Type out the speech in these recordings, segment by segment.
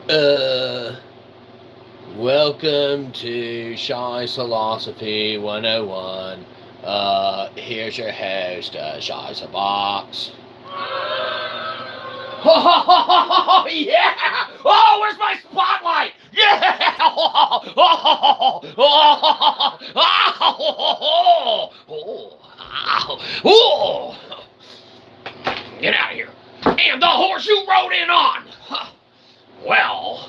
Uh, Welcome to Shyzalosophy 101. Here's your host, Shyzabox. Oh, yeah! Oh, where's my spotlight? Yeah! Oh, get out of here. And the horse you rode in on. Well,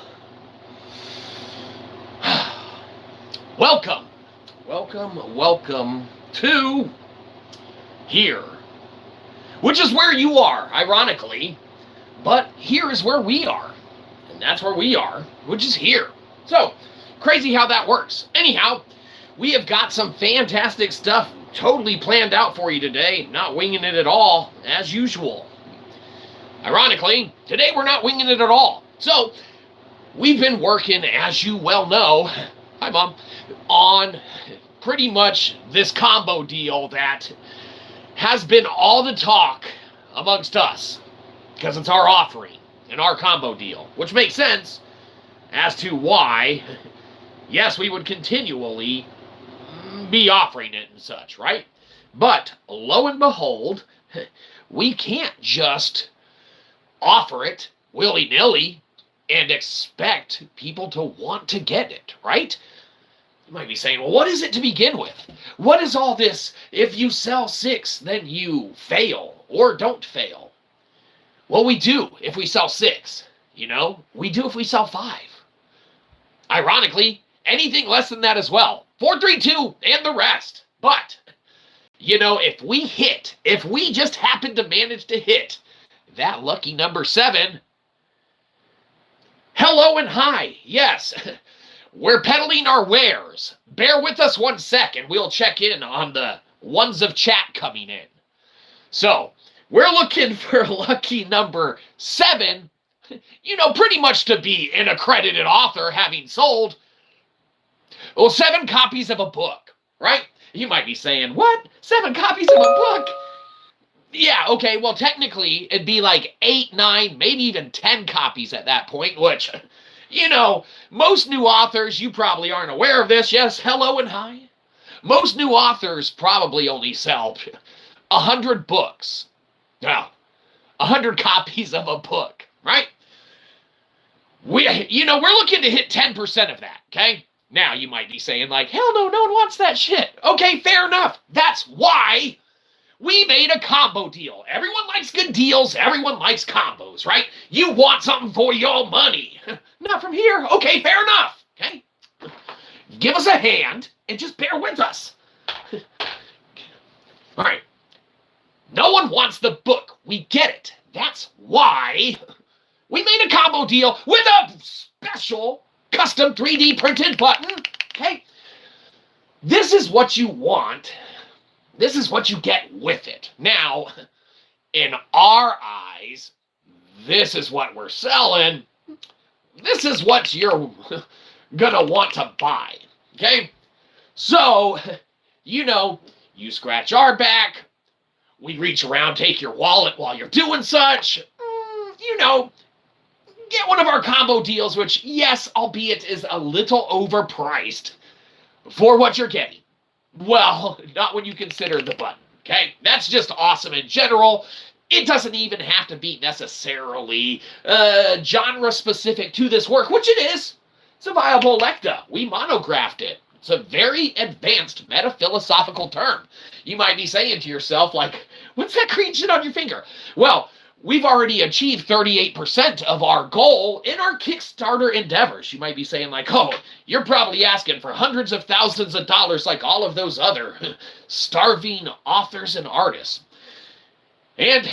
welcome, welcome to here, which is where you are, ironically, but here is where we are, and that's where we are, which is here. So, crazy how that works. Anyhow, we have got some fantastic stuff totally planned out for you today, not winging it at all, as usual. Ironically, today we're not winging it at all. So, we've been working, as you well know, hi Mom, on pretty much this combo deal that has been all the talk amongst us, because it's our offering and our combo deal, which makes sense as to why, yes, we would continually be offering it and such, right? But lo and behold, we can't just offer it willy-nilly and expect people to want to get it, right? You might be saying, well, what is it to begin with? What is all this, if you sell 6, then you fail or don't fail? Well, we do if we sell 6, we do if we sell 5. Ironically, anything less than that as well. 4, 3, 2, and the rest. But, if we just happen to manage to hit that lucky number 7, hello and hi, yes, we're peddling our wares. Bear with us 1 second. We'll check in on the ones of chat coming in. So, we're looking for lucky number 7, pretty much to be an accredited author having sold, 7 copies of a book, right? You might be saying, what? 7 copies of a book? Yeah, okay, well, technically, it'd be like 8, 9, maybe even 10 copies at that point, which, most new authors, you probably aren't aware of this. Yes, hello and hi. Most new authors probably only sell 100 books. Well, 100 copies of a book, right? We're looking to hit 10% of that, okay? Now, you might be saying, like, hell no, no one wants that shit. Okay, fair enough. That's why we made a combo deal. Everyone likes good deals. Everyone likes combos, right? You want something for your money. Not from here. Okay, fair enough. Okay? Give us a hand and just bear with us. All right. No one wants the book. We get it. That's why we made a combo deal with a special custom 3D printed button. Okay? This is what you want. This is what you get with it. Now, in our eyes, this is what we're selling. This is what you're gonna want to buy. Okay? So, you scratch our back. We reach around, take your wallet while you're doing such. Get one of our combo deals, which, yes, albeit is a little overpriced for what you're getting. Well, not when you consider the button, okay? That's just awesome in general. It doesn't even have to be necessarily genre-specific to this work, which it is. It's a viable lecta. We monographed it. It's a very advanced metaphilosophical term. You might be saying to yourself, like, what's that green shit on your finger? Well, we've already achieved 38% of our goal in our Kickstarter endeavors. You might be saying, like, oh, you're probably asking for hundreds of thousands of dollars like all of those other starving authors and artists. And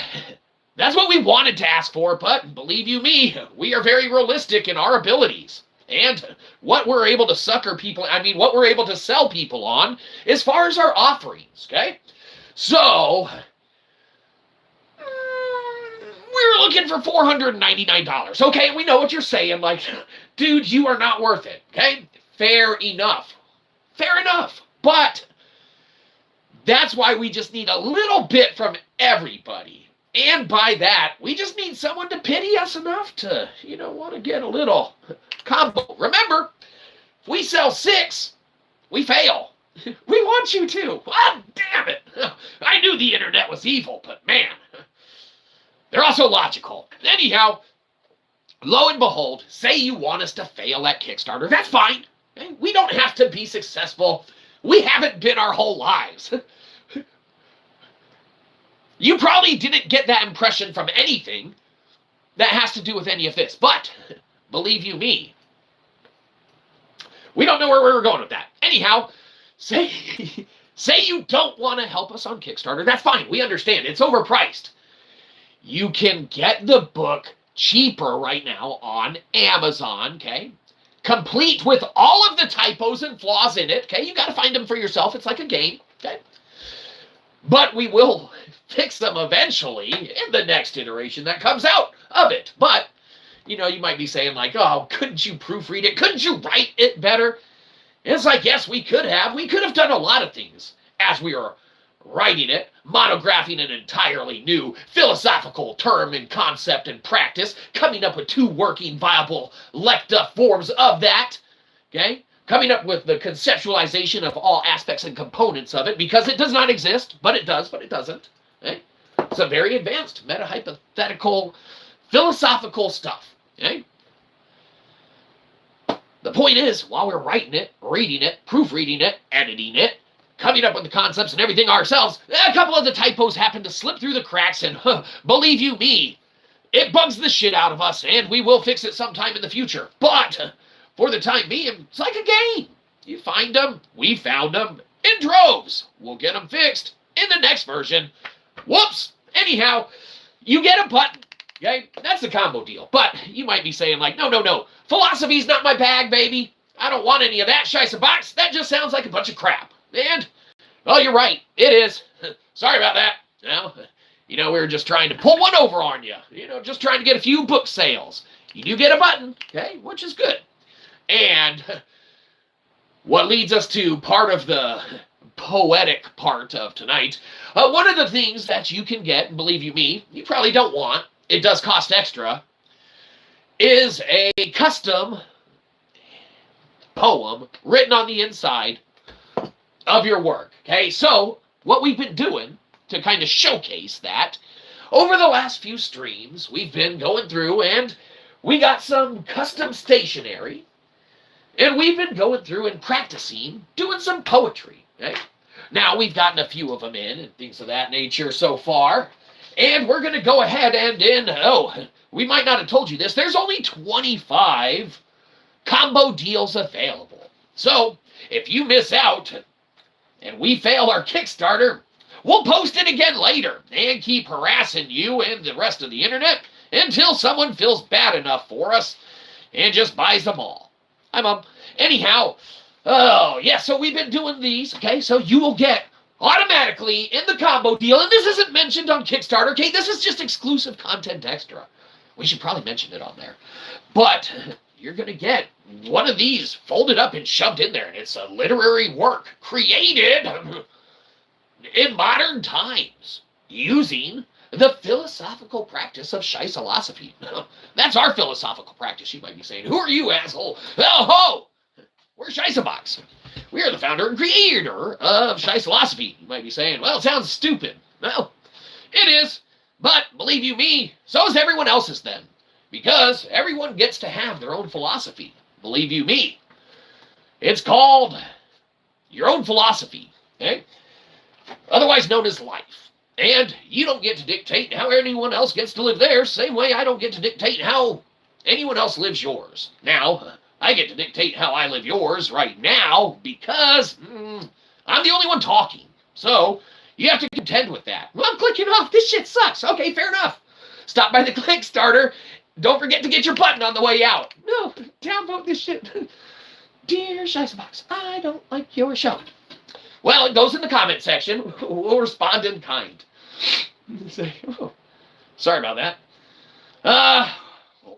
that's what we wanted to ask for, but believe you me, we are very realistic in our abilities. And what we're able to what we're able to sell people on as far as our offerings, okay? So, we're looking for $499. Okay, we know what you're saying. Like, dude, you are not worth it. Okay? Fair enough. Fair enough. But that's why we just need a little bit from everybody. And by that, we just need someone to pity us enough to, want to get a little combo. Remember, if we sell 6, we fail. We want you to. Ah, damn it. I knew the internet was evil, but man, they're also logical. Anyhow, lo and behold, say you want us to fail at Kickstarter. That's fine. Okay? We don't have to be successful. We haven't been our whole lives. You probably didn't get that impression from anything that has to do with any of this. But, believe you me, we don't know where we were going with that. Anyhow, say you don't want to help us on Kickstarter. That's fine. We understand. It's overpriced. You can get the book cheaper right now on Amazon, okay? Complete with all of the typos and flaws in it, okay? You got to find them for yourself. It's like a game, okay? But we will fix them eventually in the next iteration that comes out of it. But, you might be saying like, oh, couldn't you proofread it? Couldn't you write it better? And it's like, yes, we could have. We could have done a lot of things as we were writing it, monographing an entirely new philosophical term and concept and practice, coming up with 2 working, viable lecta forms of that, okay? Coming up with the conceptualization of all aspects and components of it, because it does not exist, but it does, but it doesn't. Okay? It's a very advanced, meta-hypothetical, philosophical stuff. Okay? The point is, while we're writing it, reading it, proofreading it, editing it, coming up with the concepts and everything ourselves, a couple of the typos happen to slip through the cracks, and believe you me, it bugs the shit out of us, and we will fix it sometime in the future. But for the time being, it's like a game. You find them, we found them, in droves. We'll get them fixed in the next version. Whoops. Anyhow, you get a button. Okay? That's the combo deal. But you might be saying like, no. Philosophy's not my bag, baby. I don't want any of that, Shyzabox. That just sounds like a bunch of crap. And, well, you're right. It is. Sorry about that. Well, we were just trying to pull one over on you. Just trying to get a few book sales. You do get a button, okay, which is good. And what leads us to part of the poetic part of tonight. One of the things that you can get, and believe you me, you probably don't want, it does cost extra, is a custom poem written on the inside of your work. Okay, so what we've been doing to kind of showcase that, over the last few streams, we've been going through and we got some custom stationery, and we've been going through and practicing doing some poetry. Okay? Now, we've gotten a few of them in and things of that nature so far, and we're going to go ahead and we might not have told you this, there's only 25 combo deals available. So, if you miss out and we fail our Kickstarter, we'll post it again later and keep harassing you and the rest of the internet until someone feels bad enough for us and just buys them all. Hi, Mom. Anyhow, so we've been doing these, okay? So you will get automatically in the combo deal, and this isn't mentioned on Kickstarter, okay? This is just exclusive content extra. We should probably mention it on there. But you're going to get one of these folded up and shoved in there, and it's a literary work created in modern times using the philosophical practice of Shyzalosophy. That's our philosophical practice, you might be saying. Who are you, asshole? Oh, we're Shyzabox. We are the founder and creator of Shyzalosophy. You might be saying, well, it sounds stupid. Well, it is. But, believe you me, so is everyone else's then. Because everyone gets to have their own philosophy. Believe you me. It's called your own philosophy. Okay? Otherwise known as life. And you don't get to dictate how anyone else gets to live theirs, same way I don't get to dictate how anyone else lives yours. Now, I get to dictate how I live yours right now because I'm the only one talking. So, you have to contend with that. Well, I'm clicking off. This shit sucks. Okay, fair enough. Stop by the Kickstarter. Don't forget to get your button on the way out. No, downvote this shit. Dear Shyzabox, I don't like your show. Well, it goes in the comment section. We'll respond in kind. Say, sorry about that.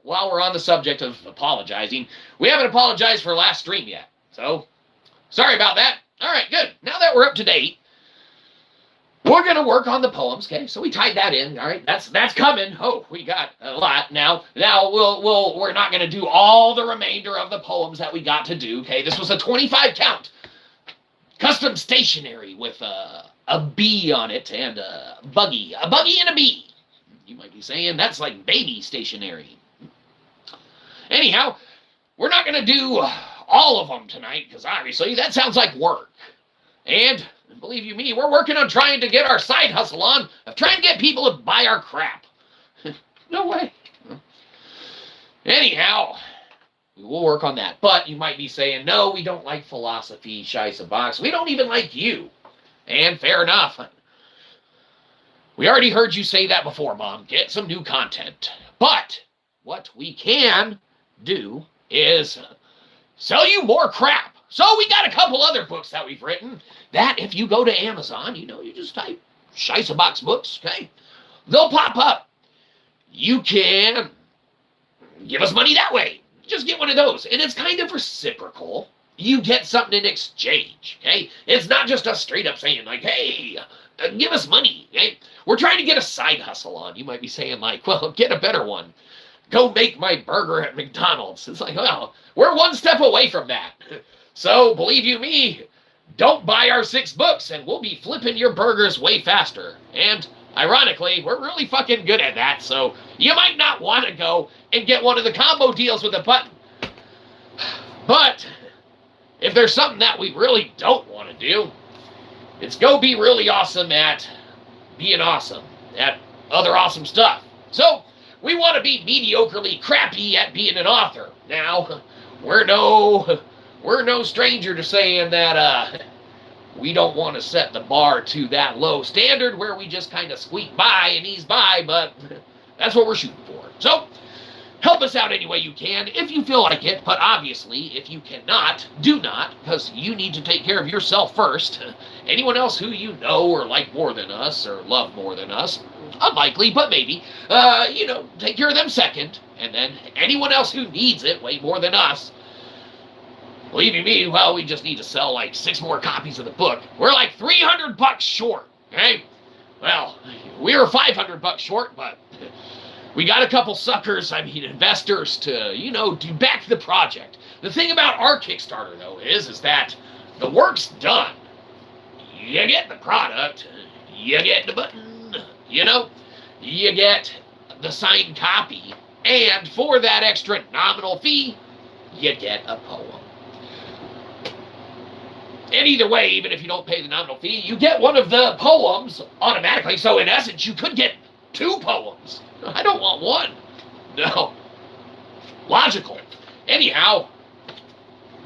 While we're on the subject of apologizing, we haven't apologized for last stream yet. So, sorry about that. All right, good. Now that we're up to date, we're going to work on the poems, okay? So we tied that in, all right? That's coming. Oh, we got a lot now. Now we're not going to do all the remainder of the poems that we got to do, okay? This was a 25 count custom stationery with a bee on it and a buggy and a bee. You might be saying that's like baby stationery. Anyhow, we're not going to do all of them tonight because obviously that sounds like work. And believe you me, we're working on trying to get our side hustle on of trying to get people to buy our crap. No way. Anyhow, we will work on that. But you might be saying, no, we don't like philosophy, Shyzabox. We don't even like you. And fair enough. We already heard you say that before, Mom. Get some new content. But what we can do is sell you more crap. So we got a couple other books that we've written that if you go to Amazon, you just type Shyzabox books, okay? They'll pop up. You can give us money that way. Just get one of those. And it's kind of reciprocal. You get something in exchange, okay? It's not just us straight up saying like, hey, give us money, okay? We're trying to get a side hustle on. You might be saying like, well, get a better one. Go make my burger at McDonald's. It's like, well, we're one step away from that. So, believe you me, don't buy our 6 books and we'll be flipping your burgers way faster. And, ironically, we're really fucking good at that, so you might not want to go and get one of the combo deals with a button. But, if there's something that we really don't want to do, it's go be really awesome at being awesome, at other awesome stuff. So, we want to be mediocrely crappy at being an author. Now, we're no stranger to saying that we don't want to set the bar to that low standard where we just kind of squeak by and ease by, but that's what we're shooting for. So, help us out any way you can if you feel like it, but obviously, if you cannot, do not, because you need to take care of yourself first. Anyone else who you know or like more than us or love more than us, unlikely, but maybe, take care of them second, and then anyone else who needs it way more than us, believe you me, well, we just need to sell like 6 more copies of the book. We're like $300 short, okay? Well, we were $500 short, but we got a couple suckers, investors to, to back the project. The thing about our Kickstarter, though, is that the work's done. You get the product, you get the button, you get the signed copy, and for that extra nominal fee, you get a poem. And either way, even if you don't pay the nominal fee, you get one of the poems automatically. So in essence, you could get 2 poems. I don't want one. No. Logical. Anyhow,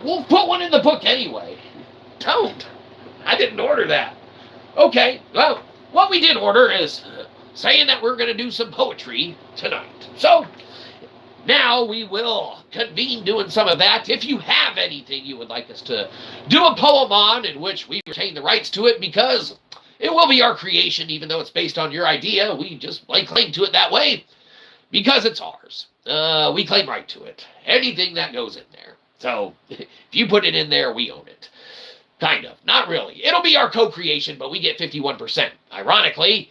we'll put one in the book anyway. Don't. I didn't order that. Okay, well, what we did order is saying that we're going to do some poetry tonight. So, now we will convene doing some of that. If you have anything you would like us to do a poem on in which we retain the rights to it, because it will be our creation, even though it's based on your idea, we just lay claim to it that way because it's ours. We claim right to it. Anything that goes in there. So, if you put it in there, we own it. Kind of. Not really. It'll be our co-creation, but we get 51%. Ironically,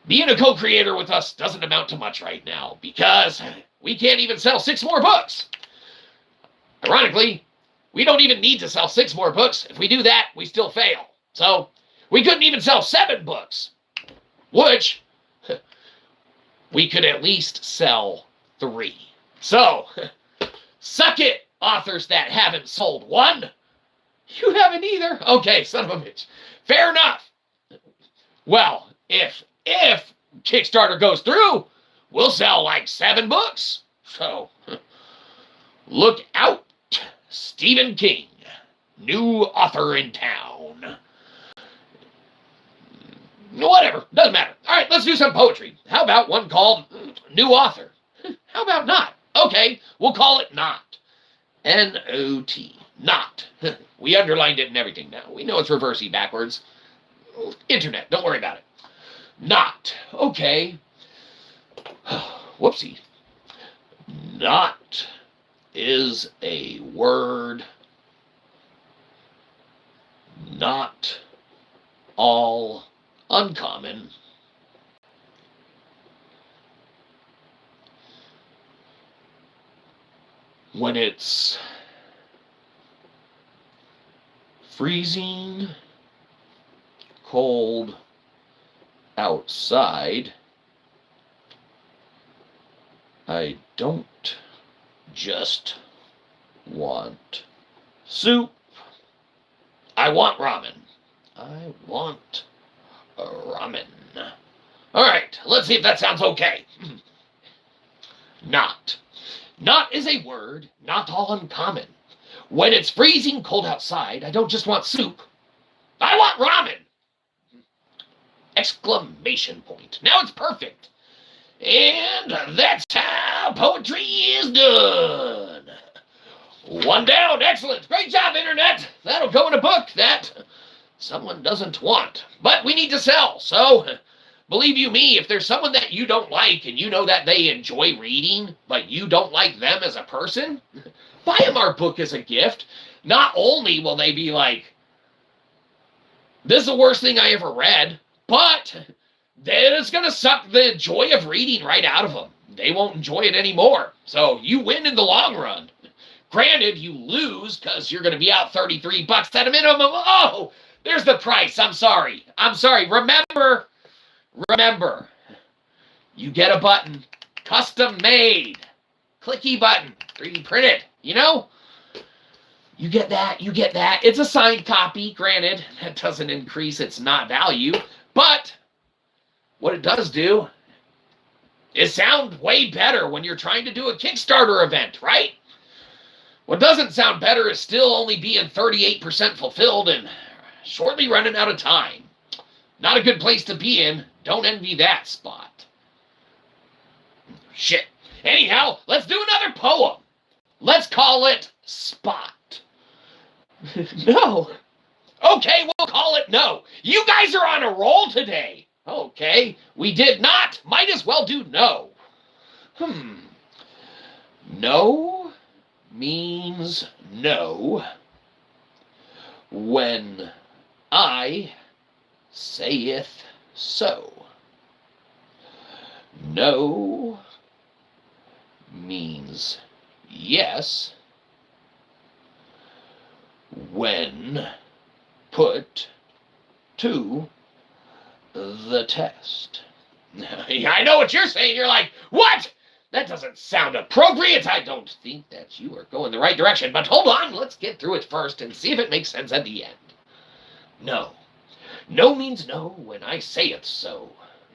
being a co-creator with us doesn't amount to much right now because we can't even sell 6 more books. Ironically, we don't even need to sell 6 more books. If we do that, we still fail. So, we couldn't even sell 7 books, which we could at least sell 3. So, suck it, authors that haven't sold 1. You haven't either? Okay, son of a bitch. Fair enough. Well, if Kickstarter goes through, we'll sell like 7 books. So, look out, Stephen King, new author in town. Whatever, doesn't matter. All right, let's do some poetry. How about one called New Author? How about not? Okay, we'll call it Not. N-O-T. Not. We underlined it and everything now. We know it's reversey backwards. Internet, don't worry about it. Not. Okay. Whoopsie. Not is a word not all uncommon. When it's freezing cold outside, I don't just want soup. I want ramen. I want ramen. All right, let's see if that sounds okay. Not. Not is a word not all uncommon. When it's freezing cold outside, I don't just want soup. I want ramen! Exclamation point. Now it's perfect. And that's how poetry is done. One down. Excellent. Great job, Internet. That'll go in a book that someone doesn't want. But we need to sell. So, believe you me, if there's someone that you don't like and you know that they enjoy reading, but you don't like them as a person, buy them our book as a gift. Not only will they be like, this is the worst thing I ever read, but then it's going to suck the joy of reading right out of them. They won't enjoy it anymore. So you win in the long run. Granted, you lose because you're going to be out $33 at a minimum. Oh, there's the price. I'm sorry. Remember, you get a button, custom made, clicky button, 3D printed, you know? You get that. It's a signed copy. Granted, that doesn't increase its not value, but what it does do is sound way better when you're trying to do a Kickstarter event, right? What doesn't sound better is still only being 38% fulfilled and shortly running out of time. Not a good place to be in. Don't envy that spot. Shit. Anyhow, let's do another poem. Let's call it Spot. No. Okay, we'll call it No. You guys are on a roll today. Okay, we did not. Might as well do no. No means no when I saith so. No means yes when put to the test. I know what you're saying. You're like, what? That doesn't sound appropriate. I don't think that you are going the right direction. But hold on, let's get through it first and see if it makes sense at the end. No. No means no when I say it so.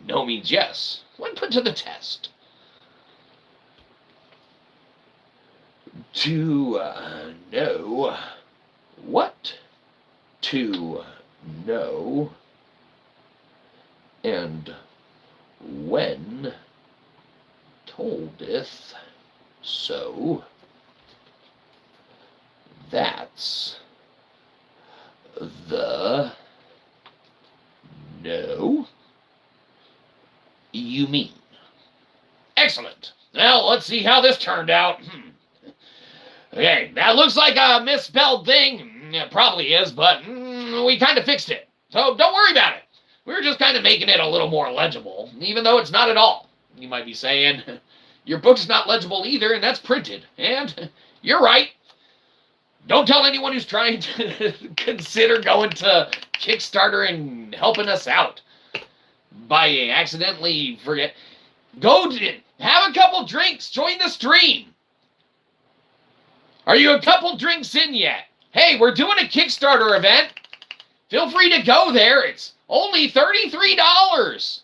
No means yes when put to the test. To know what to know and when toldeth so, that's the no you mean. Excellent. Now, let's see how this turned out. Okay, that looks like a misspelled thing. It probably is, but we kind of fixed it. So don't worry about it. We were just kind of making it a little more legible, even though it's not at all. You might be saying, your book's not legible either, and that's printed. And you're right. Don't tell anyone who's trying to consider going to Kickstarter and helping us out by accidentally forget. Go have a couple drinks. Join the stream. Are you a couple drinks in yet? Hey, we're doing a Kickstarter event. Feel free to go there. It's only $33.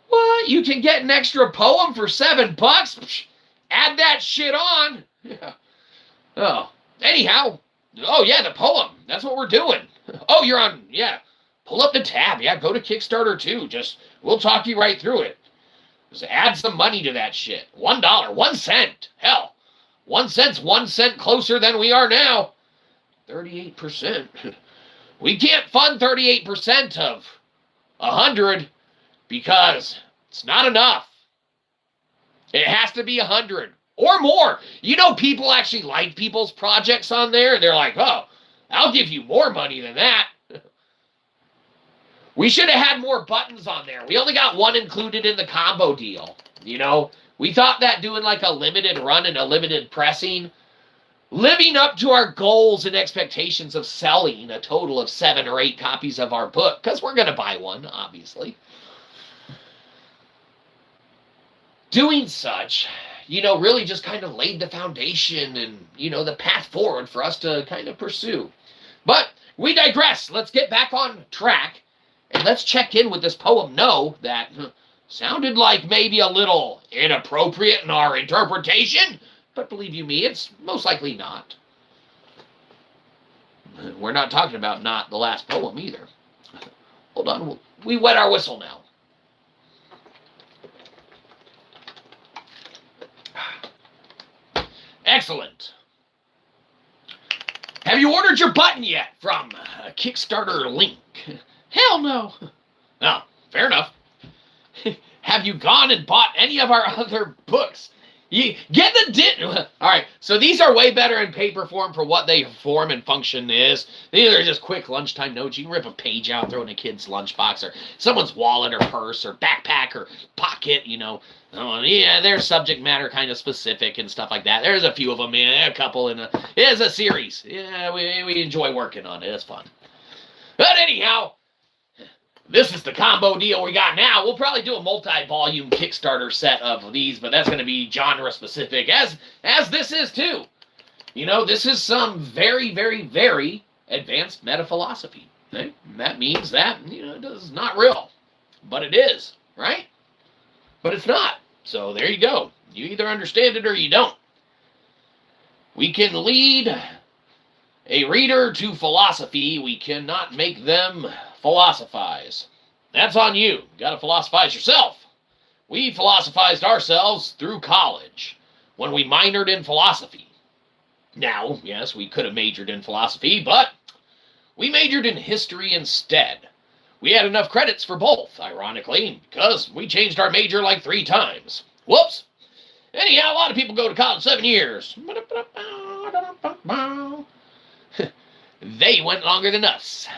What? You can get an extra poem for $7? Psh, add that shit on. Oh, anyhow. Oh, yeah, the poem. That's what we're doing. Oh, you're on, yeah. Pull up the tab. Yeah, go to Kickstarter too. We'll talk you right through it. Just add some money to that shit. $1, 1 cent. Hell. 1 cent's 1 cent closer than we are now. 38%. We can't fund 38% of 100 because it's not enough. It has to be 100 or more. You know, people actually like people's projects on there, and they're like, oh, I'll give you more money than that. We should have had more buttons on there. We only got one included in the combo deal. You know, we thought that doing like a limited run and a limited pressing, living up to our goals and expectations of selling a total of 7 or 8 copies of our book, because we're going to buy one, obviously. Doing such, you know, really just kind of laid the foundation and, you know, the path forward for us to kind of pursue. But we digress. Let's get back on track, and let's check in with this poem No that sounded like maybe a little inappropriate in our interpretation, but believe you me, it's most likely not. We're not talking about not the last poem either. Hold on, we wet our whistle now. Excellent. Have you ordered your button yet from a Kickstarter link? Hell no. Oh, fair enough. Have you gone and bought any of our other books? You get the all right, so these are way better in paper form for what they form and function is. These are just quick lunchtime notes. You can rip a page out, throw in a kid's lunchbox or someone's wallet or purse or backpack or pocket, you know. Oh, yeah, they're subject matter kind of specific and stuff like that. There's a few of them, a couple in it's a series. Yeah, we enjoy working on it. It's fun. But anyhow, this is the combo deal we got now. We'll probably do a multi-volume Kickstarter set of these, but that's going to be genre-specific, as this is too. You know, this is some very, very, very advanced meta-philosophy. Okay? That means that, you know, it's not real. But it is, right? But it's not. So there you go. You either understand it or you don't. We can lead a reader to philosophy. We cannot make them philosophize. That's on you. You gotta philosophize yourself. We philosophized ourselves through college when we minored in philosophy. Now, yes, we could have majored in philosophy, but we majored in history instead. We had enough credits for both, ironically, because we changed our major like 3 times. Whoops. Anyhow, a lot of people go to college 7 years. They went longer than us.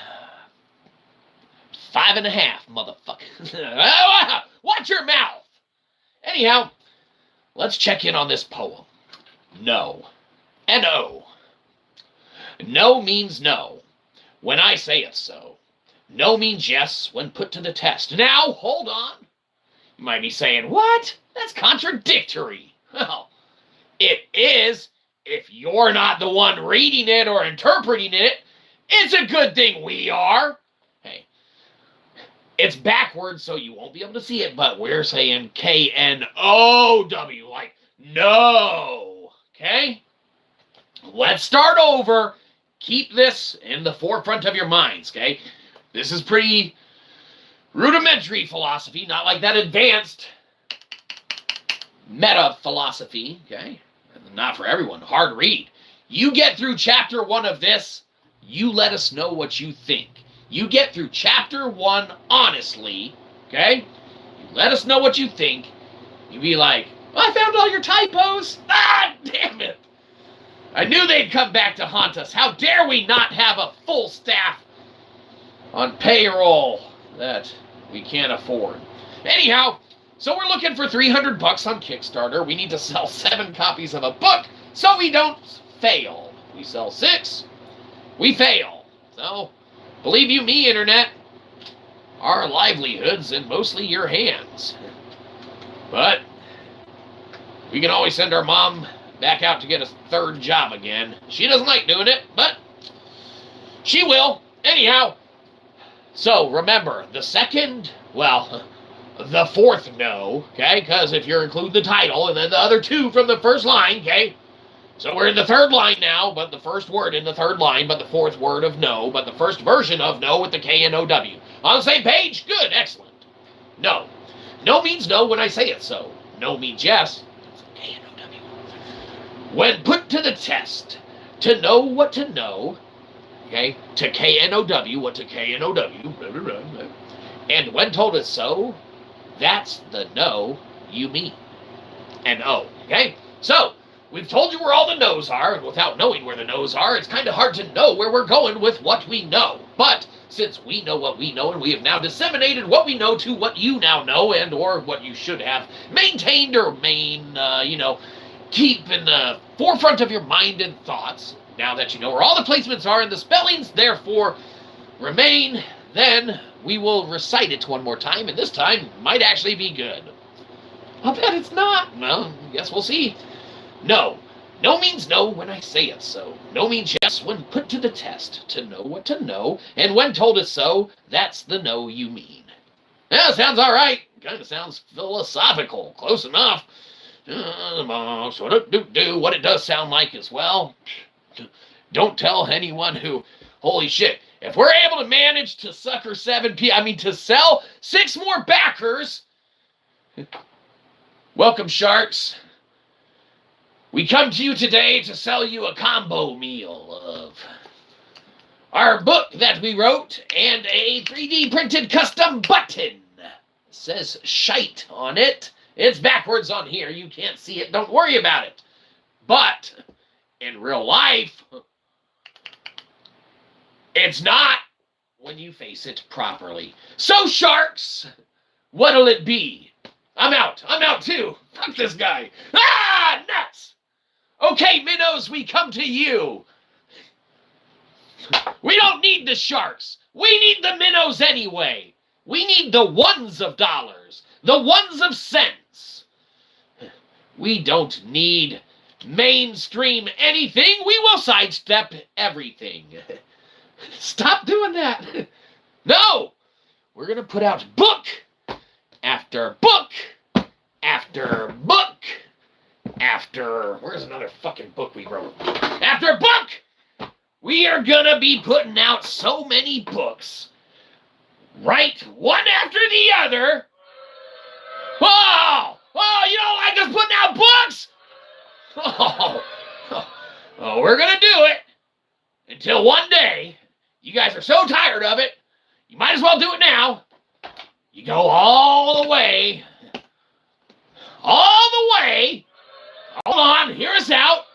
5.5, motherfucker. Watch your mouth. Anyhow, let's check in on this poem. No. N-O. No means no when I say it so. No means yes when put to the test. Now, hold on. You might be saying, what? That's contradictory. Well, it is if you're not the one reading it or interpreting it. It's a good thing we are. Hey, it's backwards, so you won't be able to see it, but we're saying K-N-O-W, like no. Okay? Let's start over. Keep this in the forefront of your minds, okay? This is pretty rudimentary philosophy, not like that advanced meta-philosophy, okay? Not for everyone. Hard read. You get through chapter 1 of this, you let us know what you think. You get through chapter 1 honestly, okay? You let us know what you think. You be like, I found all your typos. Ah, damn it. I knew they'd come back to haunt us. How dare we not have a full staff on payroll that we can't afford. Anyhow, so we're looking for $300 on Kickstarter. We need to sell 7 copies of a book so we don't fail. We sell 6, we fail. So, believe you me, Internet, our livelihood's in mostly your hands. But we can always send our mom back out to get a 3rd job again. She doesn't like doing it, but she will. Anyhow, so remember, the 4th no, okay, because if you're including the title and then the other 2 from the first line, okay, so we're in the 3rd line now, but the first word in the 3rd line, but the 4th word of no, but the first version of no with the K-N-O-W. On the same page? Good, excellent. No. No means no when I say it so. No means yes. K-N-O-W. When put to the test, to know what to know, okay, to K-N-O-W, what to K-N-O-W, blah, blah, blah, blah. And when told it's so, that's the no you mean. N-O, okay? So, we've told you where all the no's are, and without knowing where the no's are, it's kind of hard to know where we're going with what we know. But since we know what we know and we have now disseminated what we know to what you now know and or what you should have maintained or keep in the forefront of your mind and thoughts. Now that you know where all the placements are and the spellings therefore remain, then we will recite it one more time, and this time might actually be good. I'll bet it's not. Well, guess we'll see. No. No means no when I say it so. No means yes when put to the test. To know what to know, and when told it so, that's the no you mean. Yeah, sounds all right. Kind of sounds philosophical. Close enough. What it does sound like as well. Don't tell anyone who, holy shit, if we're able to manage to sucker to sell 6 more backers, welcome, sharks. We come to you today to sell you a combo meal of our book that we wrote and a 3D printed custom button. It says shite on it. It's backwards on here. You can't see it. Don't worry about it. But in real life, it's not when you face it properly. So, sharks, what'll it be? I'm out. I'm out too. Fuck this guy. Ah, nuts. Okay, minnows, we come to you. We don't need the sharks. We need the minnows anyway. We need the ones of dollars, the ones of cents. We don't need mainstream anything. We will sidestep everything. Stop doing that. No, we're going to put out book after book after book after, where's another fucking book we wrote? After book! We are going to be putting out so many books, right, one after the other. Oh, you don't like us putting out books? Oh, we're going to do it until one day you guys are so tired of it, you might as well do it now. You go all the way, hold on, hear us out.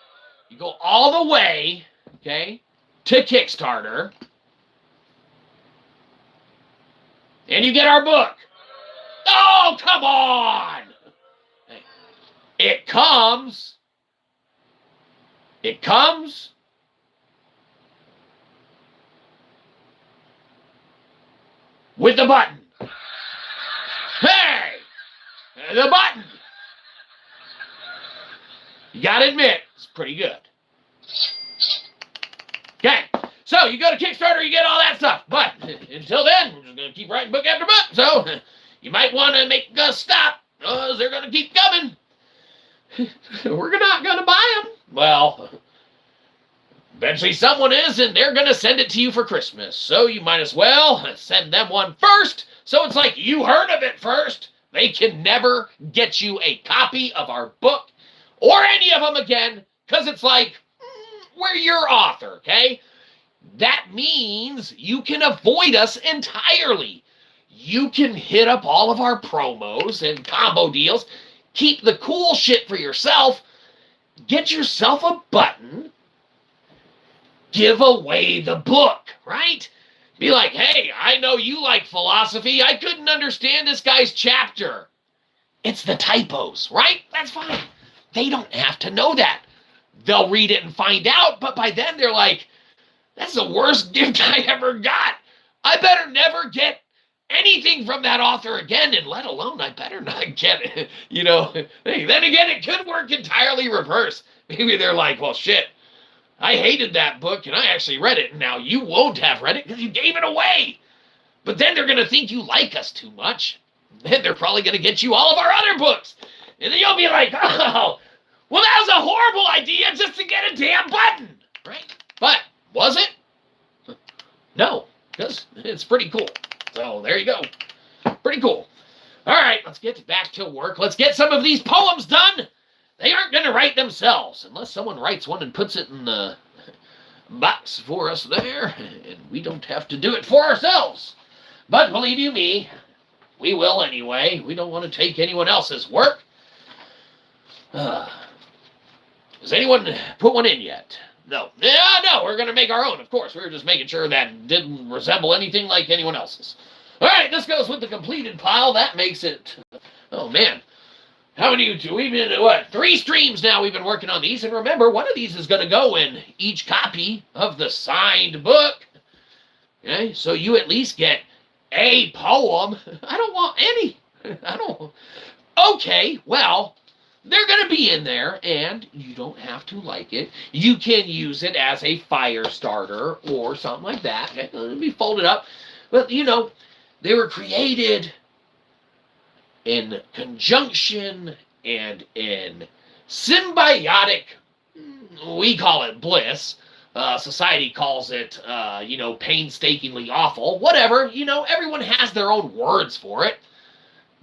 You go all the way, okay, to Kickstarter, and you get our book. Oh, come on! It comes with the button. Hey! The button! You gotta admit, it's pretty good. Okay, so you go to Kickstarter, you get all that stuff. But until then, we're just gonna keep writing book after book. So you might want to make us stop, because they're gonna keep coming. We're not gonna buy them. Well, eventually someone is, and they're gonna send it to you for Christmas. So you might as well send them one first. So it's like you heard of it first. They can never get you a copy of our book or any of them again, because it's like, we're your author, okay? That means you can avoid us entirely. You can hit up all of our promos and combo deals, keep the cool shit for yourself, get yourself a button, give away the book, right? Be like, hey, I know you like philosophy. I couldn't understand this guy's chapter. It's the typos, right? That's fine. They don't have to know that. They'll read it and find out, but by then they're like, that's the worst gift I ever got. I better never get anything from that author again, and let alone I better not get it. Then again, it could work entirely reverse. Maybe they're like, well, shit, I hated that book, and I actually read it, and now you won't have read it because you gave it away. But then they're going to think you like us too much. Then they're probably going to get you all of our other books. And then you'll be like, oh, well, that was a horrible idea just to get a damn button, right? But was it? No, because it's pretty cool. So there you go. Pretty cool. All right, let's get back to work. Let's get some of these poems done. They aren't going to write themselves unless someone writes one and puts it in the box for us there, and we don't have to do it for ourselves. But believe you me, we will anyway. We don't want to take anyone else's work. Has anyone put one in yet? No. Yeah, no, we're going to make our own, of course. We were just making sure that didn't resemble anything like anyone else's. All right, this goes with the completed pile. That makes it, oh, man. How many, we've been, 3 streams now we've been working on these. And remember, one of these is going to go in each copy of the signed book. Okay, so you at least get a poem. I don't want any. I don't. Okay, well, they're going to be in there, and you don't have to like it. You can use it as a fire starter or something like that. It'll be folded up. But, you know, they were created in conjunction and in symbiotic, we call it bliss. Society calls it, you know, painstakingly awful. Whatever, you know, everyone has their own words for it.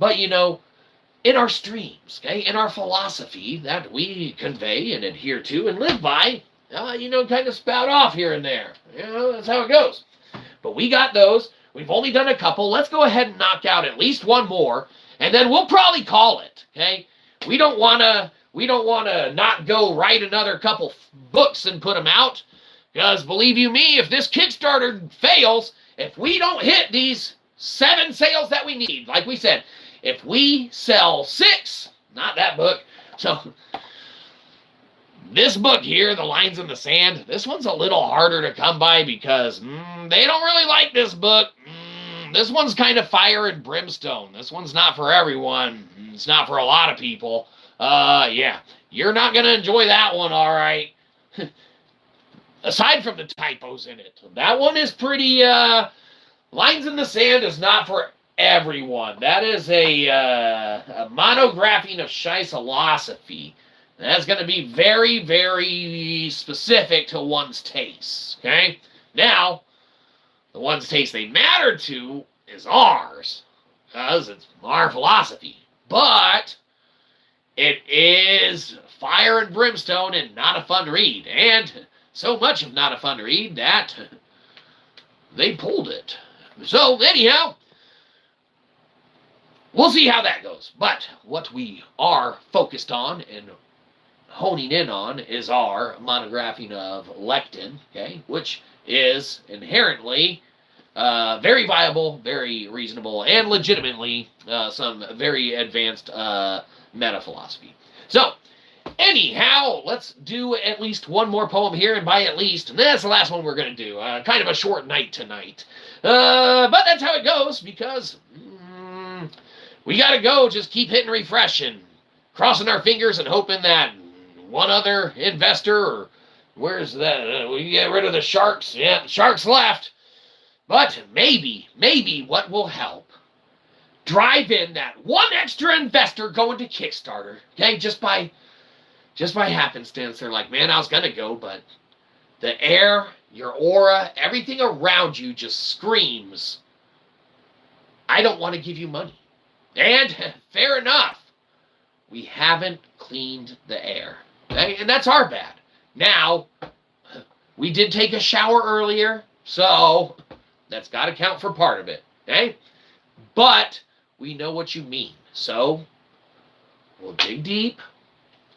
But, you know, in our streams, okay, in our philosophy that we convey and adhere to and live by, you know, kind of spout off here and there. You know, that's how it goes. But we got those. We've only done a couple. Let's go ahead and knock out at least one more, and then we'll probably call it, okay? We don't want to not go write another couple books and put them out. Because believe you me, if this Kickstarter fails, if we don't hit these 7 sales that we need, like we said, if we sell 6, not that book, so this book here, The Lines in the Sand, this one's a little harder to come by because they don't really like this book. This one's kind of fire and brimstone. This one's not for everyone. It's not for a lot of people. Yeah, you're not going to enjoy that one, all right. Aside from the typos in it. That one is pretty, Lines in the Sand is not for everyone. That is a monographing of Shyzalosophy. That's going to be very, very specific to one's tastes, okay? Now, the one's taste they matter to is ours, because it's our philosophy. But it is fire and brimstone and not a fun read. And so much of not a fun read that they pulled it. So, anyhow, we'll see how that goes. But what we are focused on and honing in on is our monographing of lectin, okay, which is inherently very viable, very reasonable, and legitimately some very advanced meta-philosophy. So, anyhow, let's do at least one more poem here, and by at least, and that's the last one we're going to do. Kind of a short night tonight. But that's how it goes, because we got to go, just keep hitting refresh and crossing our fingers and hoping that one other investor, or where's that? We get rid of the sharks. Yeah, the sharks left. But maybe what will help drive in that one extra investor going to Kickstarter. Okay, just by happenstance, they're like, man, I was gonna go, but the air, your aura, everything around you just screams, I don't want to give you money. And fair enough, we haven't cleaned the air. Okay, and that's our bad. Now, we did take a shower earlier, so that's got to count for part of it. Okay, but we know what you mean. So we'll dig deep.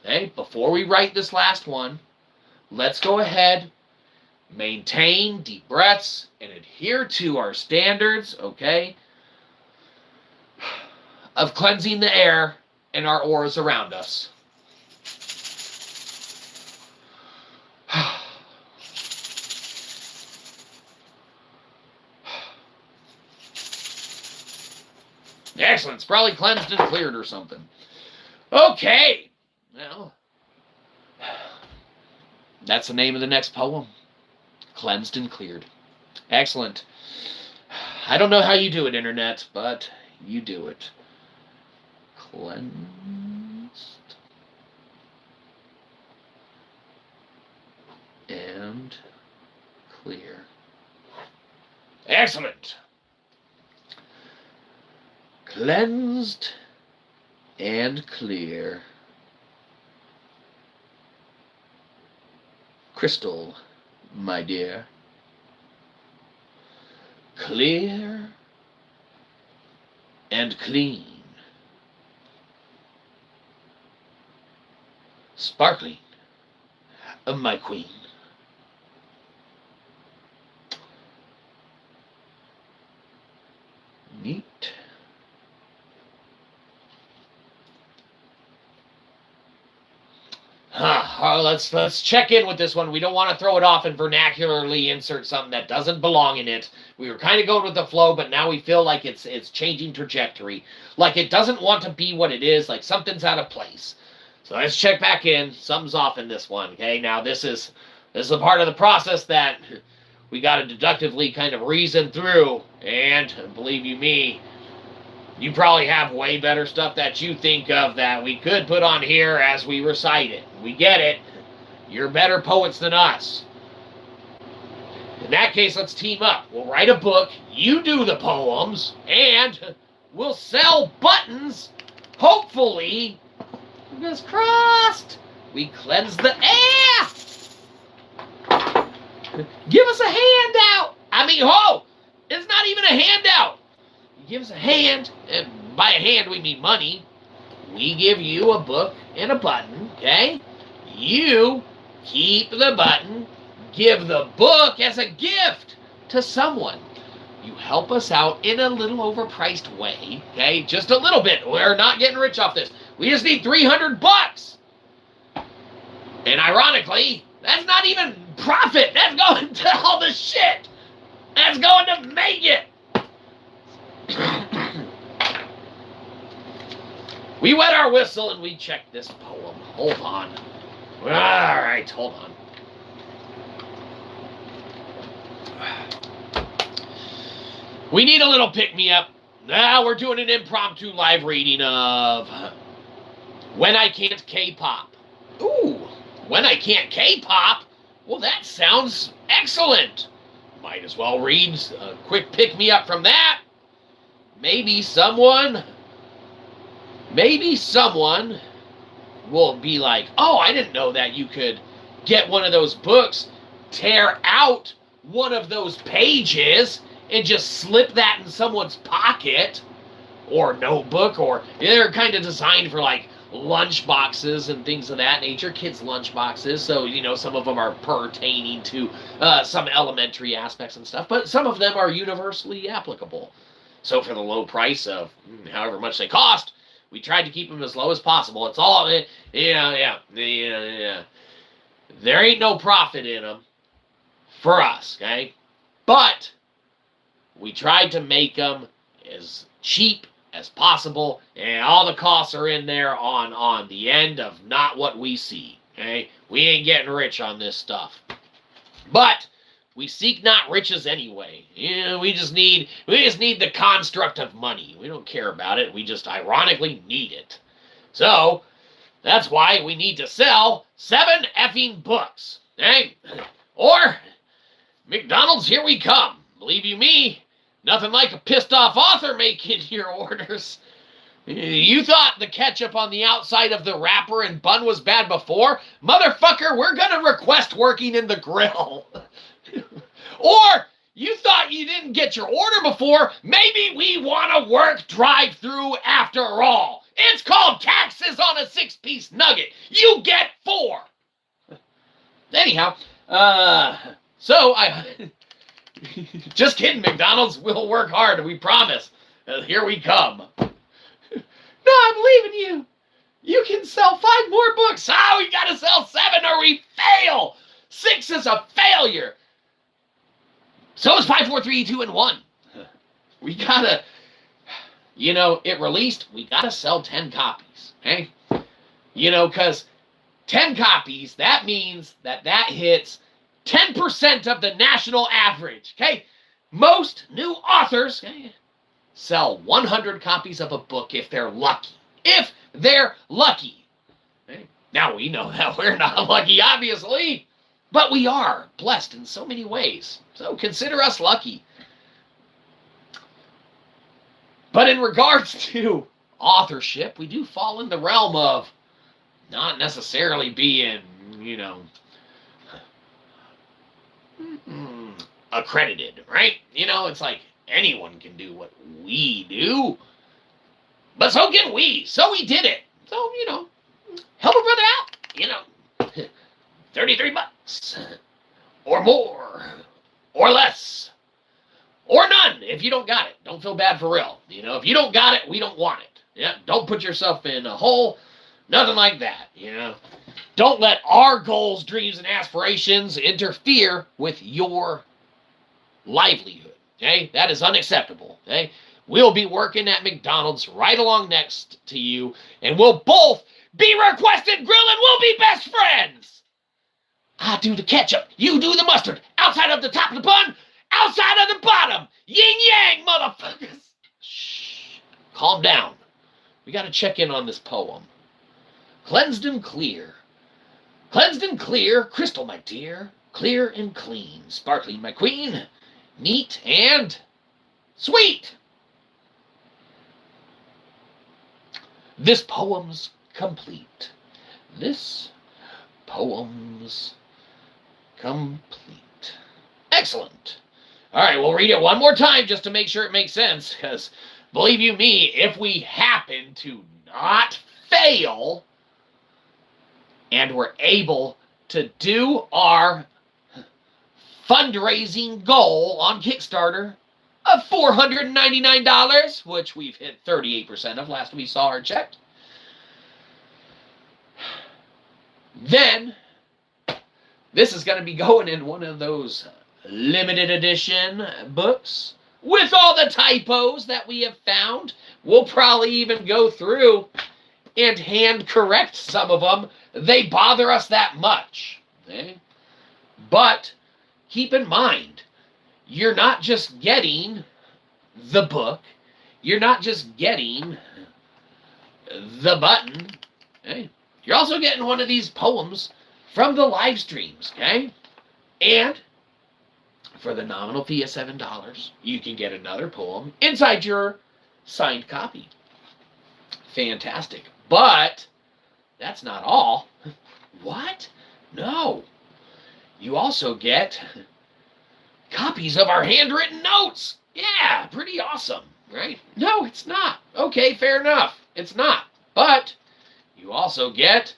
Okay, before we write this last one, let's go ahead, maintain deep breaths, and adhere to our standards, okay, of cleansing the air and our auras around us. Excellent. It's probably cleansed and cleared or something. Okay. Well, that's the name of the next poem. Cleansed and cleared. Excellent. I don't know how you do it, Internet, but you do it. Cleansed and clear. Excellent. Cleansed and clear. Crystal, my dear. Clear and clean. Sparkling, my queen. let's check in with this one. We don't want to throw it off and vernacularly insert something that doesn't belong in it. We were kind of going with the flow, but now we feel like it's changing trajectory. Like it doesn't want to be what it is, like something's out of place. So let's check back in. Something's off in this one, okay? Now this is a part of the process that we got to deductively kind of reason through. And believe you me, you probably have way better stuff that you think of that we could put on here as we recite it. We get it. You're better poets than us. In that case, let's team up. We'll write a book, you do the poems, and we'll sell buttons. Hopefully, fingers crossed, we cleanse the air. Give us a handout. I mean, it's not even a handout. Give us a hand, and by a hand we mean money. We give you a book and a button, okay? You keep the button, give the book as a gift to someone. You help us out in a little overpriced way, okay? Just a little bit. We're not getting rich off this. We just need $300. And ironically, that's not even profit. That's going to all the shit. That's going to make it. We wet our whistle and we check this poem. Hold on. All right, hold on. We need a little pick-me-up. Now we're doing an impromptu live reading of When I Can't K-Pop. Ooh, When I Can't K-Pop? Well, that sounds excellent. Might as well read a quick pick-me-up from that. Maybe someone will be like, oh, I didn't know that you could get one of those books, tear out one of those pages, and just slip that in someone's pocket or notebook, or they're kind of designed for like lunch boxes and things of that nature, kids' lunch boxes. So, some of them are pertaining to some elementary aspects and stuff, but some of them are universally applicable. So for the low price of however much they cost, we tried to keep them as low as possible. It's all, yeah. There ain't no profit in them for us, okay? But we tried to make them as cheap as possible, and all the costs are in there on the end of not what we see, okay? We ain't getting rich on this stuff. But we seek not riches anyway. We just need the construct of money. We don't care about it. We just ironically need it. So that's why we need to sell 7 effing books. Okay? Or McDonald's, here we come. Believe you me, nothing like a pissed off author making your orders. You thought the ketchup on the outside of the wrapper and bun was bad before? Motherfucker, we're gonna request working in the grill. Or you thought you didn't get your order before? Maybe we want to work drive-through after all. It's called taxes on a 6-piece nugget. You get 4. Anyhow, so I... Just kidding, McDonald's. We'll work hard, we promise. Here we come. No, I believe in you. You can sell 5 more books. Oh, we got to sell 7 or we fail. 6 is a failure. So is 5, 4, 3, 2, and 1. We gotta, it released, we gotta sell 10 copies, okay? Because 10 copies, that means that hits 10% of the national average, okay? Most new authors sell 100 copies of a book if they're lucky. If they're lucky. Okay? Now, we know that we're not lucky, obviously. But we are blessed in so many ways. So consider us lucky. But in regards to authorship, we do fall in the realm of not necessarily being, accredited, right? It's like anyone can do what we do. But so can we. So we did it. So, help a brother out, 33 bucks, or more, or less, or none if you don't got it. Don't feel bad for real. If you don't got it, we don't want it. Yeah, don't put yourself in a hole, nothing like that, Don't let our goals, dreams, and aspirations interfere with your livelihood. Okay? That is unacceptable. Okay? We'll be working at McDonald's right along next to you, and we'll both be requested grill, and we'll be best friends. I do the ketchup, you do the mustard. Outside of the top of the bun, outside of the bottom. Yin yang, motherfuckers. Shh. Calm down. We got to check in on this poem. Cleansed and clear. Cleansed and clear, crystal, my dear. Clear and clean, sparkling, my queen. Neat and sweet. This poem's complete. This poem's complete. Excellent. All right, we'll read it one more time just to make sure it makes sense, because believe you me, if we happen to not fail and we're able to do our fundraising goal on Kickstarter of $499, which we've hit 38% of last we saw or checked, then this is going to be going in one of those limited edition books with all the typos that we have found. We'll probably even go through and hand correct some of them. They bother us that much. Okay? But keep in mind, you're not just getting the book. You're not just getting the button. Okay? You're also getting one of these poems from the live streams, okay? And for the nominal fee of $7, you can get another poem inside your signed copy. Fantastic. But that's not all. What? No. You also get copies of our handwritten notes. Yeah, pretty awesome, right? No, it's not. Okay, fair enough. It's not. But you also get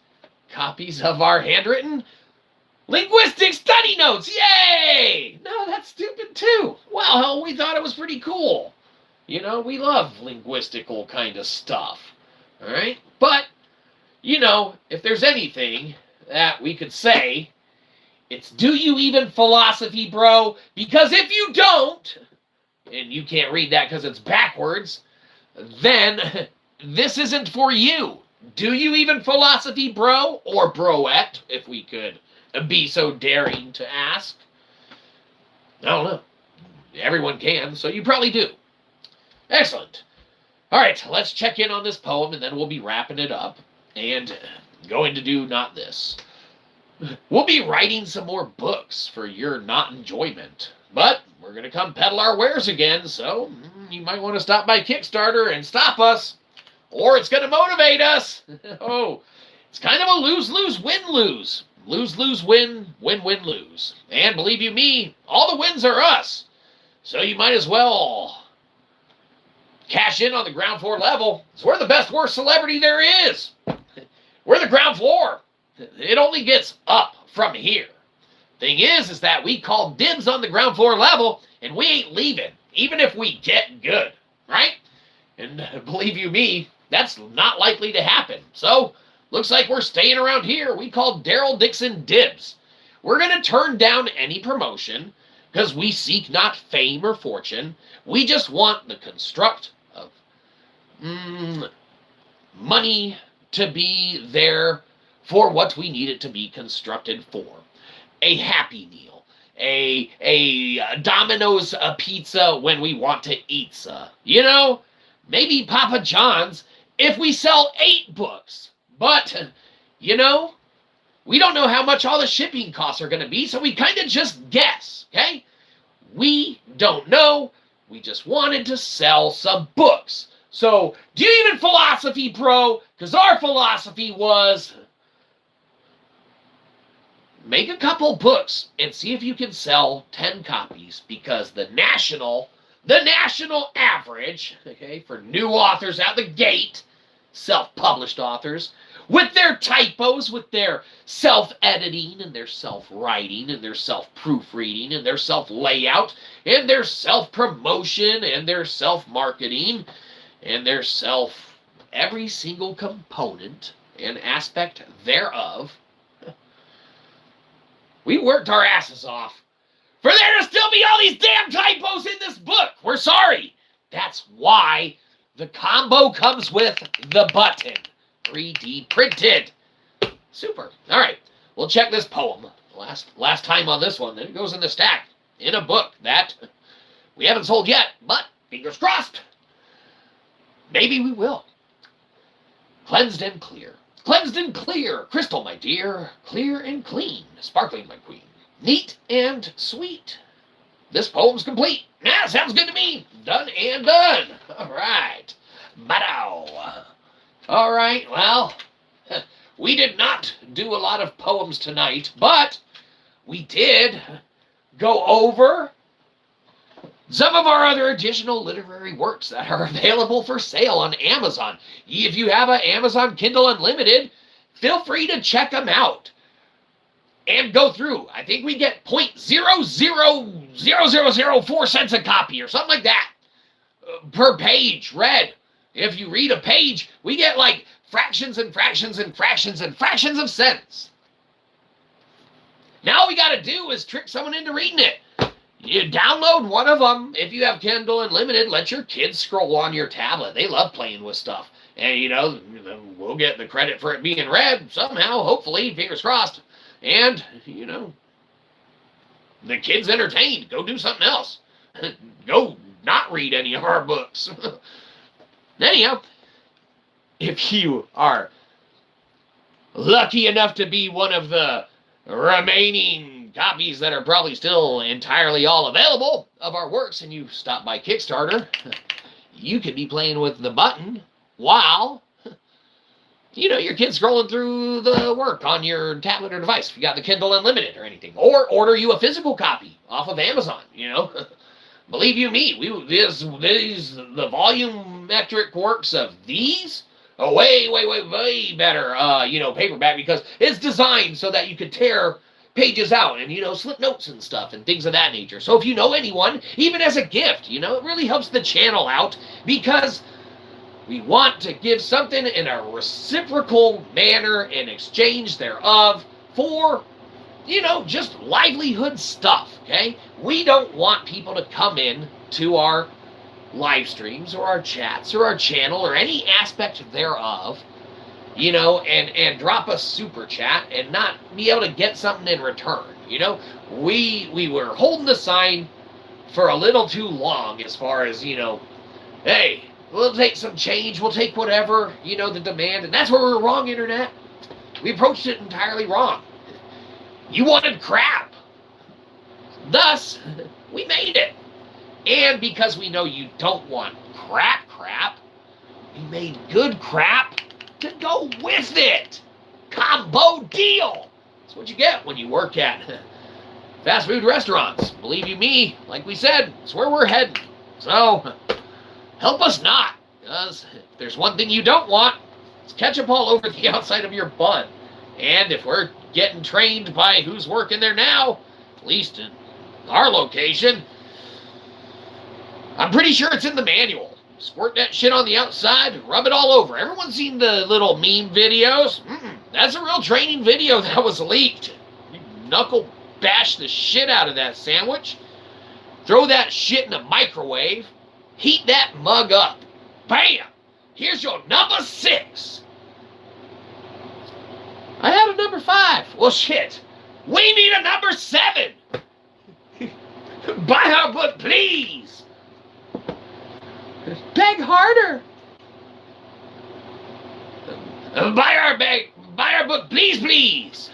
copies of our handwritten linguistic study notes. Yay! No, that's stupid too. Well, we thought it was pretty cool. You know, we love linguistical kind of stuff. All right? But, you know, if there's anything that we could say, it's do you even philosophy, bro? Because if you don't, and you can't read that because it's backwards, then this isn't for you. Do you even philosophy, bro? Or broette, if we could be so daring to ask. I don't know. Everyone can, so you probably do. Excellent. All right, let's check in on this poem, and then we'll be wrapping it up and going to do not this. We'll be writing some more books for your not enjoyment, but we're going to come peddle our wares again, so you might want to stop by Kickstarter and stop us, or it's going to motivate us. Oh, it's kind of a lose-lose, win-lose. Lose-lose-win, win-win-lose. And believe you me, all the wins are us, so you might as well cash in on the ground floor level. It's where the best, worst celebrity there is. We're the ground floor. It only gets up from here. Thing is that we call dibs on the ground floor level, and we ain't leaving, even if we get good, right? And believe you me, that's not likely to happen. So, looks like we're staying around here. We call Daryl Dixon dibs. We're going to turn down any promotion, because we seek not fame or fortune. We just want the construct of money to be there for what we need it to be constructed for. A Happy Meal, a Domino's pizza when we want to eat. You know, maybe Papa John's if we sell 8 books. But, you know, we don't know how much all the shipping costs are going to be, so we kind of just guess, okay? We don't know. We just wanted to sell some books. So, do you even philosophy, bro? Because our philosophy was make a couple books and see if you can sell 10 copies, because the national average, okay, for new authors out the gate, self-published authors, with their typos, with their self-editing and their self-writing and their self-proofreading and their self-layout and their self-promotion and their self-marketing and their every single component and aspect thereof, We worked our asses off for there to still be all these damn typos in this book. We're sorry. That's why the combo comes with the button. 3D printed. Super. All right. We'll check this poem. Last time on this one. Then it goes in the stack in a book that we haven't sold yet, but fingers crossed. Maybe we will. Cleansed and clear. Cleansed and clear. Crystal, my dear. Clear and clean. Sparkling, my queen. Neat and sweet. This poem's complete. Yeah, sounds good to me. Done and done. All right. Ba-dow. All right, well, we did not do a lot of poems tonight, but we did go over some of our other additional literary works that are available for sale on Amazon. If you have an Amazon Kindle Unlimited, feel free to check them out and go through. I think we get 0.000004 cents a copy or something like that per page read. If you read a page, we get like fractions and fractions and fractions and fractions of cents. Now all we got to do is trick someone into reading it. You download one of them. If you have Kindle Unlimited, let your kids scroll on your tablet. They love playing with stuff. And, you know, we'll get the credit for it being read somehow, hopefully, fingers crossed. And, you know, the kid's entertained. Go do something else. Go not read any of our books. Anyhow, if you are lucky enough to be one of the remaining copies that are probably still entirely all available of our works and you stop by Kickstarter, you could be playing with the button while, you know, your kid's scrolling through the work on your tablet or device if you got the Kindle Unlimited or anything. Or order you a physical copy off of Amazon, you know. Believe you me, the volumetric works of these are way better, you know, paperback, because it's designed so that you could tear pages out and, you know, slip notes and stuff and things of that nature. So if you know anyone, even as a gift, you know, it really helps the channel out because we want to give something in a reciprocal manner in exchange thereof for, you know, just livelihood stuff, okay? We don't want people to come in to our live streams or our chats or our channel or any aspect thereof, you know, and drop a super chat and not be able to get something in return, you know? We were holding the sign for a little too long as far as, you know, hey, we'll take some change, we'll take whatever, you know, the demand, and that's where we were wrong, Internet. We approached it entirely wrong. You wanted crap. Thus, we made it. And because we know you don't want crap, we made good crap to go with it. Combo deal. That's what you get when you work at fast food restaurants. Believe you me, like we said, it's where we're heading. So, help us not. Because if there's one thing you don't want, it's ketchup all over the outside of your bun. And if we're getting trained by who's working there now, at least in our location, I'm pretty sure it's in the manual. Squirt that shit on the outside, rub it all over. Everyone's seen the little meme videos? That's a real training video that was leaked. You knuckle bash the shit out of that sandwich, throw that shit in a microwave, heat that mug up. Bam! Here's your number 6. I had a number 5. Well, shit. We need a number 7. Buy our book, please. Beg harder. Buy our book, please.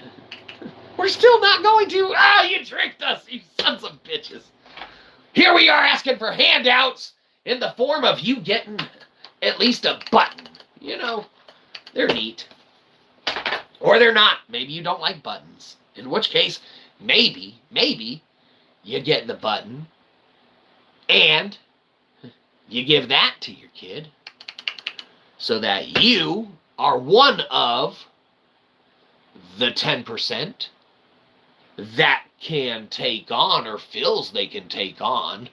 We're still not going to. Ah, you tricked us, you sons of bitches. Here we are asking for handouts in the form of you getting at least a button. You know, they're neat. Or they're not. Maybe you don't like buttons. In which case, maybe you get the button and you give that to your kid so that you are one of the 10% that can take on or feels they can take on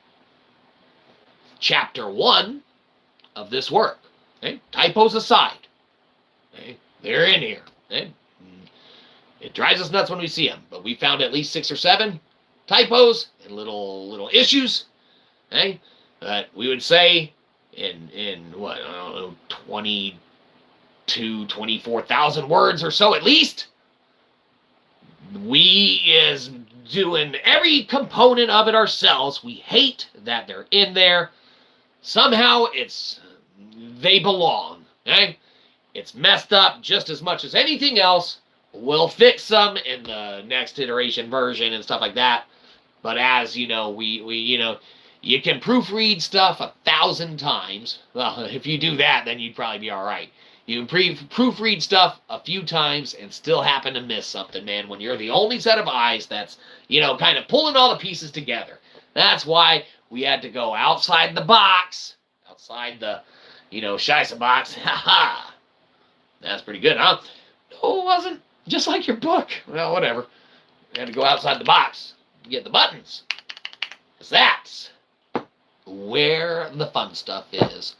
chapter 1 of this work. Okay? Typos aside. Okay? They're in here. Okay? It drives us nuts when we see them, but we found at least 6 or 7 typos and little issues. Okay, but we would say in what, I don't know, 24,000 words or so at least. We is doing every component of it ourselves. We hate that they're in there. Somehow they belong. Okay? It's messed up just as much as anything else. We'll fix them in the next iteration version and stuff like that. But as you know, you can proofread stuff 1,000 times. Well, if you do that, then you'd probably be all right. You can proofread stuff a few times and still happen to miss something, man, when you're the only set of eyes that's, kind of pulling all the pieces together. That's why we had to go outside the box, outside the, Shyzabox. Ha-ha. That's pretty good, huh? No, it wasn't. Just like your book. Well, whatever. We had to go outside the box to get the buttons. Because that's where the fun stuff is.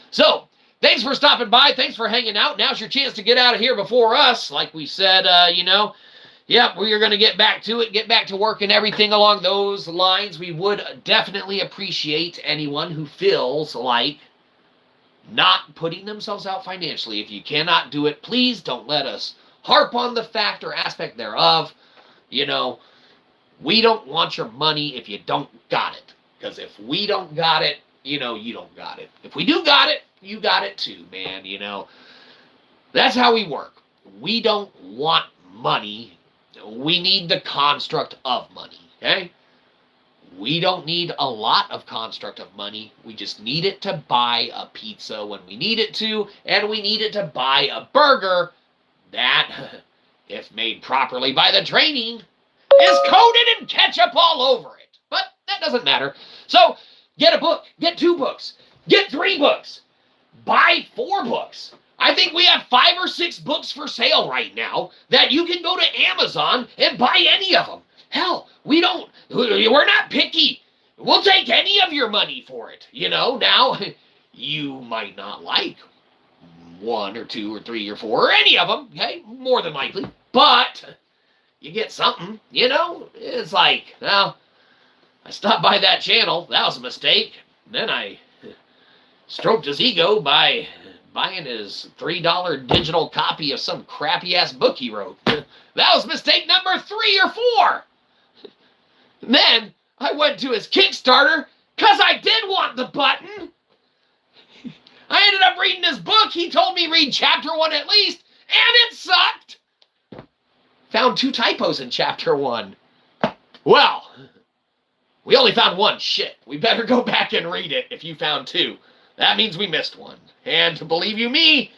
So, thanks for stopping by. Thanks for hanging out. Now's your chance to get out of here before us. Like we said, yep, we are going to get back to it, get back to work and everything along those lines. We would definitely appreciate anyone who feels like not putting themselves out financially. If you cannot do it, please don't let us harp on the fact or aspect thereof. We don't want your money if you don't got it. Because if we don't got it, you don't got it. If we do got it, you got it too, man. That's how we work. We don't want money. We need the construct of money, okay? We don't need a lot of construct of money. We just need it to buy a pizza when we need it to, and we need it to buy a burger that, if made properly by the training, is coated in ketchup all over it. But that doesn't matter. So, get a book, get 2 books, get 3 books, buy 4 books. I think we have 5 or 6 books for sale right now that you can go to Amazon and buy any of them. Hell, we're not picky. We'll take any of your money for it. Now, you might not like 1 or 2 or 3 or 4 or any of them, okay? More than likely. But you get something, It's like, well, I stopped by that channel. That was a mistake. Then I stroked his ego by buying his $3 digital copy of some crappy-ass book he wrote. That was mistake number 3 or 4. Then I went to his Kickstarter because I did want the button. I ended up reading his book. He told me read chapter 1 at least, and it sucked. Found 2 typos in chapter 1. Well, we only found 1. Shit. We better go back and read it if you found 2. That means we missed 1. And believe you me,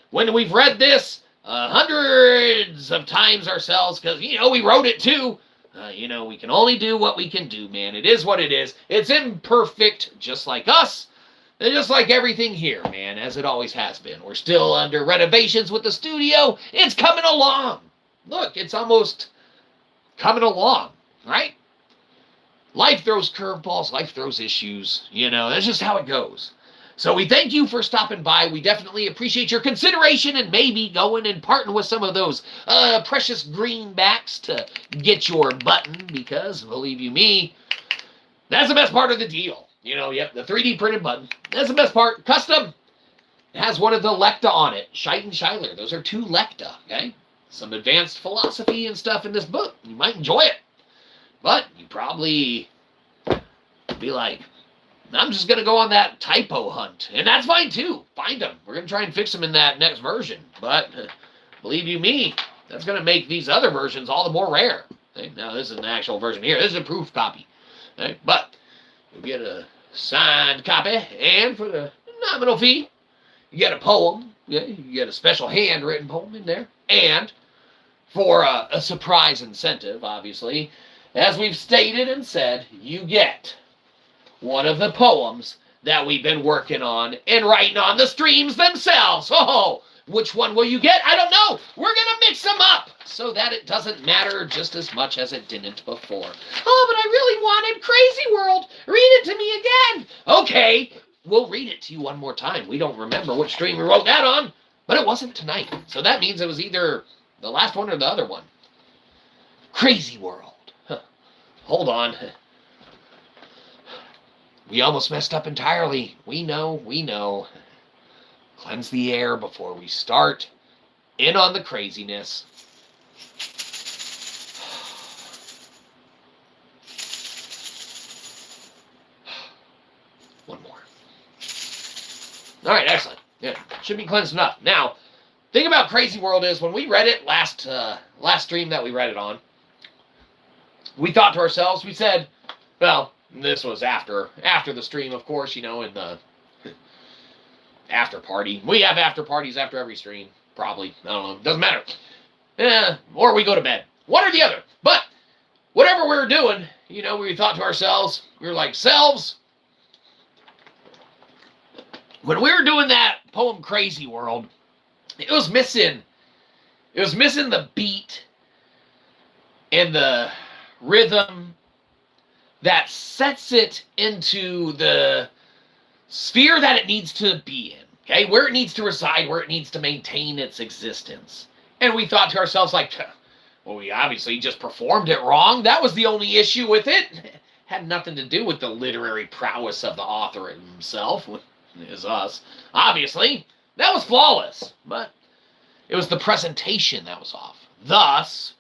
when we've read this hundreds of times ourselves, because, we wrote it too, we can only do what we can do, man. It is what it is. It's imperfect, just like us, and just like everything here, man, as it always has been. We're still under renovations with the studio. It's coming along. Look, it's almost coming along, right? Life throws curveballs. Life throws issues. That's just how it goes. So we thank you for stopping by. We definitely appreciate your consideration and maybe going and parting with some of those precious greenbacks to get your button because, believe you me, that's the best part of the deal. Yep, the 3D printed button. That's the best part. Custom. It has one of the Lecta on it. Scheit and Schuyler. Those are 2 Lecta, okay? Some advanced philosophy and stuff in this book. You might enjoy it. But you probably be like, I'm just going to go on that typo hunt. And that's fine, too. Find them. We're going to try and fix them in that next version. But, believe you me, that's going to make these other versions all the more rare. Okay? Now, this is an actual version here. This is a proof copy. Okay? But, you get a signed copy. And for the nominal fee, you get a poem. Okay? You get a special handwritten poem in there. And, for a surprise incentive, obviously, as we've stated and said, you get one of the poems that we've been working on and writing on the streams themselves. Oh, which one will you get? I don't know. We're going to mix them up so that it doesn't matter just as much as it didn't before. Oh, but I really wanted Crazy World. Read it to me again. Okay, we'll read it to you one more time. We don't remember which stream we wrote that on, but it wasn't tonight. So that means it was either the last one or the other one. Crazy world. Huh. Hold on. We almost messed up entirely. We know. Cleanse the air before we start in on the craziness. One more. All right, excellent. Yeah, should be cleansed enough. Now, thing about Crazy World is when we read it last stream that we read it on, we thought to ourselves, we said, well, this was after the stream, of course, in the after party. We have after parties after every stream, probably. I don't know. Doesn't matter. Or we go to bed. One or the other. But whatever we were doing, we thought to ourselves, we were like, selves, when we were doing that poem Crazy World, it was missing the beat and the rhythm that sets it into the sphere that it needs to be in, okay? Where it needs to reside, where it needs to maintain its existence. And we thought to ourselves, like, well, we obviously just performed it wrong. That was the only issue with it. It had nothing to do with the literary prowess of the author himself, is us. Obviously, that was flawless, but it was the presentation that was off. Thus,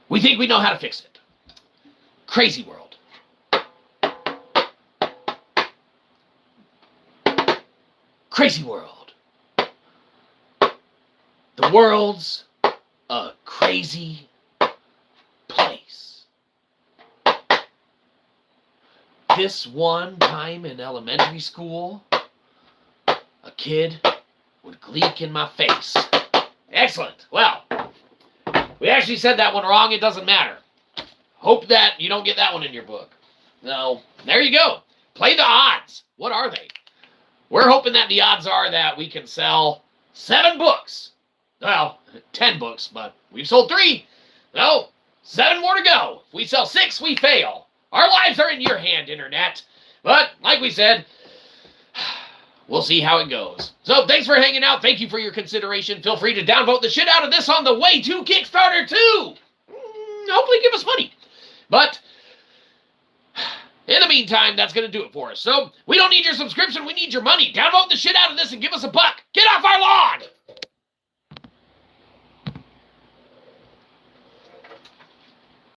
we think we know how to fix it. Crazy World. Crazy World. The world's a crazy place. This one time in elementary school, a kid would gleek in my face. Excellent. Well, we actually said that one wrong. It doesn't matter. Hope that you don't get that one in your book. No. There you go. Play the odds. What are they? We're hoping that the odds are that we can sell 7 books. Well, 10 books, but we've sold 3. No, 7 more to go. If we sell 6, we fail. Our lives are in your hand, Internet. But, like we said, we'll see how it goes. So, thanks for hanging out. Thank you for your consideration. Feel free to downvote the shit out of this on the way to Kickstarter, too. Hopefully give us money. But, in the meantime, that's going to do it for us. So, we don't need your subscription. We need your money. Downvote the shit out of this and give us a buck. Get off our lawn!